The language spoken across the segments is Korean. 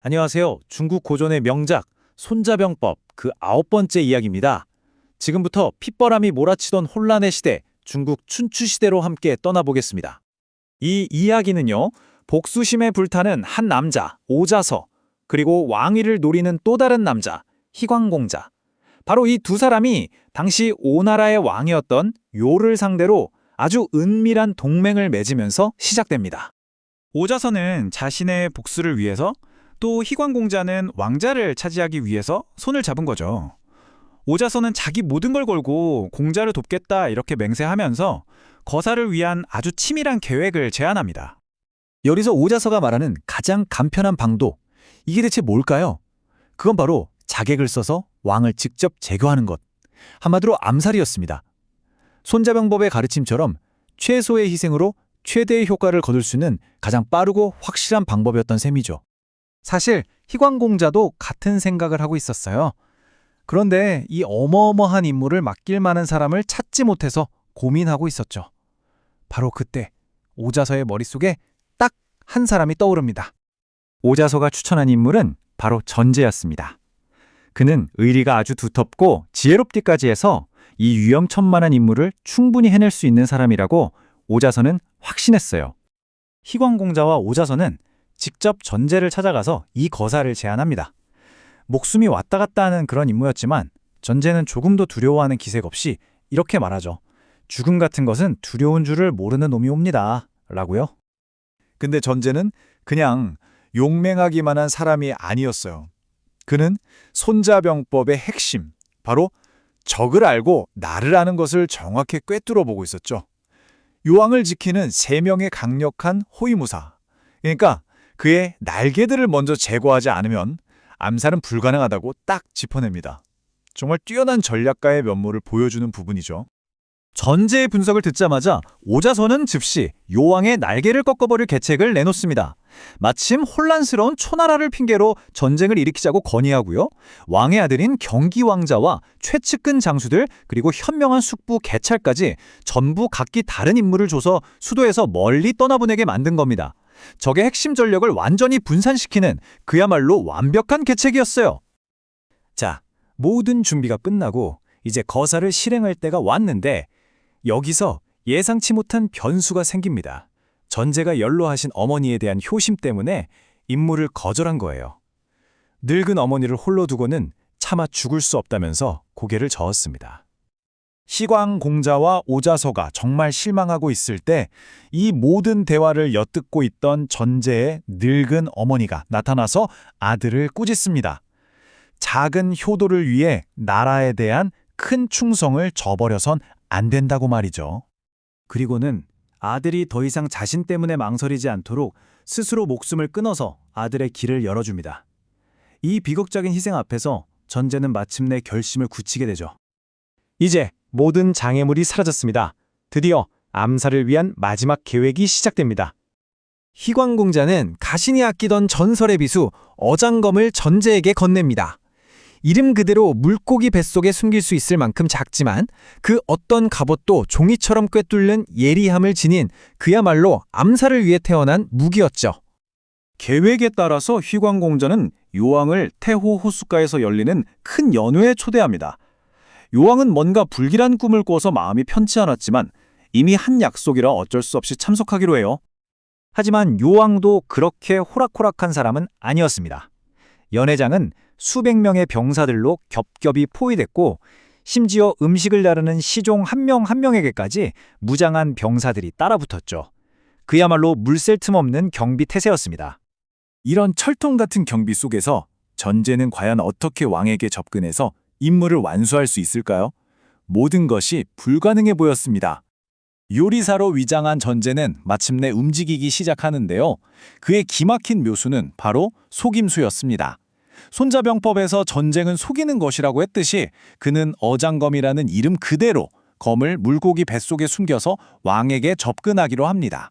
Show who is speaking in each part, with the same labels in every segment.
Speaker 1: 안녕하세요. 중국 고전의 명작 손자병법 그 9번째 이야기입니다. 지금부터 핏바람이 몰아치던 혼란의 시대 중국 춘추 시대로 함께 떠나보겠습니다. 이 이야기는요. 복수심에 불타는 한 남자 오자서 그리고 왕위를 노리는 또 다른 남자 희광공자 바로 이 두 사람이 당시 오나라의 왕이었던 요를 상대로 아주 은밀한 동맹을 맺으면서 시작됩니다. 오자서는 자신의 복수를 위해서 또 희광공자는 왕자를 차지하기 위해서 손을 잡은 거죠. 오자서는 자기 모든 걸 걸고 공자를 돕겠다 이렇게 맹세하면서 거사를 위한 아주 치밀한 계획을 제안합니다. 여기서 오자서가 말하는 가장 간편한 방도, 이게 대체 뭘까요? 그건 바로 자객을 써서 왕을 직접 제거하는 것. 한마디로 암살이었습니다. 손자병법의 가르침처럼 최소의 희생으로 최대의 효과를 거둘 수 있는 가장 빠르고 확실한 방법이었던 셈이죠. 사실 희광공자도 같은 생각을 하고 있었어요. 그런데 이 어마어마한 임무를 맡길 만한 사람을 찾지 못해서 고민하고 있었죠. 바로 그때 오자서의 머릿속에 딱 한 사람이 떠오릅니다. 오자서가 추천한 인물은 바로 전제였습니다. 그는 의리가 아주 두텁고 지혜롭기까지 해서 이 위험천만한 임무를 충분히 해낼 수 있는 사람이라고 오자서는 확신했어요. 희광공자와 오자서는 직접 전제를 찾아가서 이 거사를 제안합니다. 목숨이 왔다 갔다 하는 그런 임무였지만 전제는 조금도 두려워하는 기색 없이 이렇게 말하죠. 죽음 같은 것은 두려운 줄을 모르는 놈이 옵니다. 라고요. 근데 전제는 그냥 용맹하기만 한 사람이 아니었어요. 그는 손자병법의 핵심, 바로 적을 알고 나를 아는 것을 정확히 꿰뚫어 보고 있었죠. 요왕을 지키는 세 명의 강력한 호위무사. 그러니까 그의 날개들을 먼저 제거하지 않으면 암살은 불가능하다고 딱 짚어냅니다. 정말 뛰어난 전략가의 면모를 보여주는 부분이죠. 전제의 분석을 듣자마자 오자서는 즉시 요왕의 날개를 꺾어버릴 계책을 내놓습니다. 마침 혼란스러운 초나라를 핑계로 전쟁을 일으키자고 건의하고요. 왕의 아들인 경기왕자와 최측근 장수들 그리고 현명한 숙부 개찰까지 전부 각기 다른 임무를 줘서 수도에서 멀리 떠나보내게 만든 겁니다. 적의 핵심 전력을 완전히 분산시키는 그야말로 완벽한 계책이었어요. 자, 모든 준비가 끝나고 이제 거사를 실행할 때가 왔는데 여기서 예상치 못한 변수가 생깁니다. 전제가 연로하신 어머니에 대한 효심 때문에 임무를 거절한 거예요. 늙은 어머니를 홀로 두고는 차마 죽을 수 없다면서 고개를 저었습니다. 희광공자와 오자서가 정말 실망하고 있을 때 이 모든 대화를 엿듣고 있던 전제의 늙은 어머니가 나타나서 아들을 꾸짖습니다. 작은 효도를 위해 나라에 대한 큰 충성을 저버려선 안 된다고 말이죠. 그리고는 아들이 더 이상 자신 때문에 망설이지 않도록 스스로 목숨을 끊어서 아들의 길을 열어줍니다. 이 비극적인 희생 앞에서 전제는 마침내 결심을 굳히게 되죠. 이제 모든 장애물이 사라졌습니다. 드디어 암살을 위한 마지막 계획이 시작됩니다. 희광공자는 가신이 아끼던 전설의 비수 어장검을 전제에게 건넵니다. 이름 그대로 물고기 뱃속에 숨길 수 있을 만큼 작지만 그 어떤 갑옷도 종이처럼 꿰뚫는 예리함을 지닌 그야말로 암살을 위해 태어난 무기였죠. 계획에 따라서 희광공자는 요왕을 태호 호숫가에서 열리는 큰 연회에 초대합니다. 요왕은 뭔가 불길한 꿈을 꿔서 마음이 편치 않았지만 이미 한 약속이라 어쩔 수 없이 참석하기로 해요. 하지만 요왕도 그렇게 호락호락한 사람은 아니었습니다. 연회장은 수백 명의 병사들로 겹겹이 포위됐고 심지어 음식을 나르는 시종 한 명 한 명에게까지 무장한 병사들이 따라붙었죠. 그야말로 물샐 틈 없는 경비 태세였습니다. 이런 철통 같은 경비 속에서 전제는 과연 어떻게 왕에게 접근해서 임무를 완수할 수 있을까요? 모든 것이 불가능해 보였습니다. 요리사로 위장한 전제는 마침내 움직이기 시작하는데요. 그의 기막힌 묘수는 바로 속임수였습니다. 손자병법에서 전쟁은 속이는 것이라고 했듯이 그는 어장검이라는 이름 그대로 검을 물고기 뱃속에 숨겨서 왕에게 접근하기로 합니다.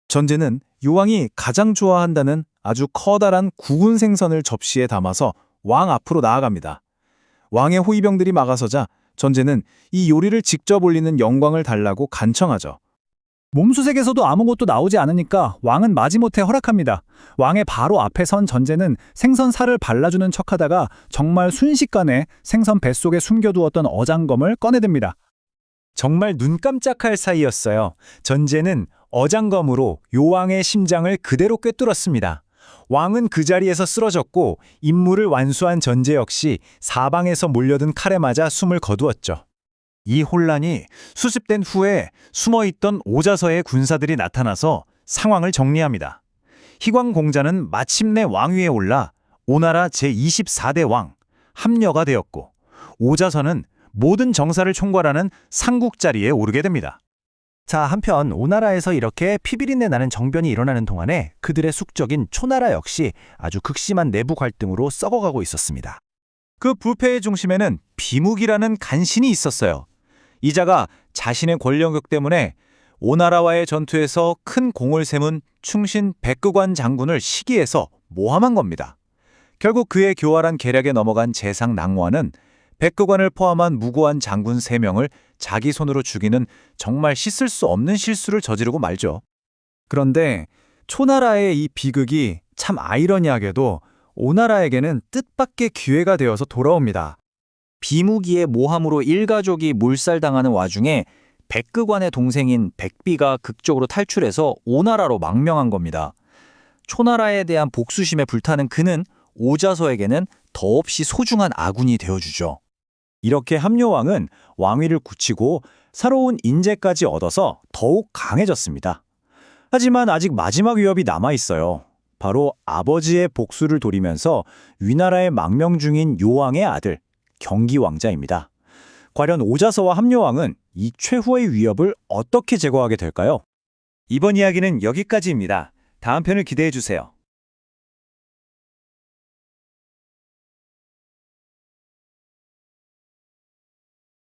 Speaker 1: 전제는 요왕이 가장 좋아한다는 아주 커다란 구운 생선을 접시에 담아서 왕 앞으로 나아갑니다. 왕의 호위병들이 막아서자 전제는 이 요리를 직접 올리는 영광을 달라고 간청하죠.
Speaker 2: 몸수색에서도 아무것도 나오지 않으니까 왕은 마지못해 허락합니다. 왕의 바로 앞에 선 전제는 생선 살을 발라주는 척하다가 정말 순식간에 생선 뱃속에 숨겨두었던 어장검을 꺼내듭니다.
Speaker 1: 정말 눈 깜짝할 사이였어요. 전제는 어장검으로 요왕의 심장을 그대로 꿰뚫었습니다. 왕은 그 자리에서 쓰러졌고 임무를 완수한 전제 역시 사방에서 몰려든 칼에 맞아 숨을 거두었죠. 이 혼란이 수습된 후에 숨어있던 오자서의 군사들이 나타나서 상황을 정리합니다. 희광공자는 마침내 왕위에 올라 오나라 제24대 왕, 함녀가 되었고 오자서는 모든 정사를 총괄하는 상국 자리에 오르게 됩니다.
Speaker 3: 자, 한편 오나라에서 이렇게 피비린내 나는 정변이 일어나는 동안에 그들의 숙적인 초나라 역시 아주 극심한 내부 갈등으로 썩어가고 있었습니다.
Speaker 1: 그 부패의 중심에는 비묵이라는 간신이 있었어요. 이자가 자신의 권력욕 때문에 오나라와의 전투에서 큰 공을 세문 충신 백그관 장군을 시기해서 모함한 겁니다. 결국 그의 교활한 계략에 넘어간 재상 낭화는 백그관을 포함한 무고한 장군 3명을 자기 손으로 죽이는 정말 씻을 수 없는 실수를 저지르고 말죠.
Speaker 2: 그런데 초나라의 이 비극이 참 아이러니하게도 오나라에게는 뜻밖의 기회가 되어서 돌아옵니다.
Speaker 4: 비무기의 모함으로 일가족이 몰살당하는 와중에 백그관의 동생인 백비가 극적으로 탈출해서 오나라로 망명한 겁니다. 초나라에 대한 복수심에 불타는 그는 오자서에게는 더없이 소중한 아군이 되어주죠.
Speaker 1: 이렇게 함녀왕은 왕위를 굳히고 새로운 인재까지 얻어서 더욱 강해졌습니다. 하지만 아직 마지막 위협이 남아있어요. 바로 아버지의 복수를 도리면서 위나라에 망명 중인 요왕의 아들, 경기왕자입니다. 과연 오자서와 함녀왕은 이 최후의 위협을 어떻게 제거하게 될까요? 이번 이야기는 여기까지입니다. 다음 편을 기대해 주세요.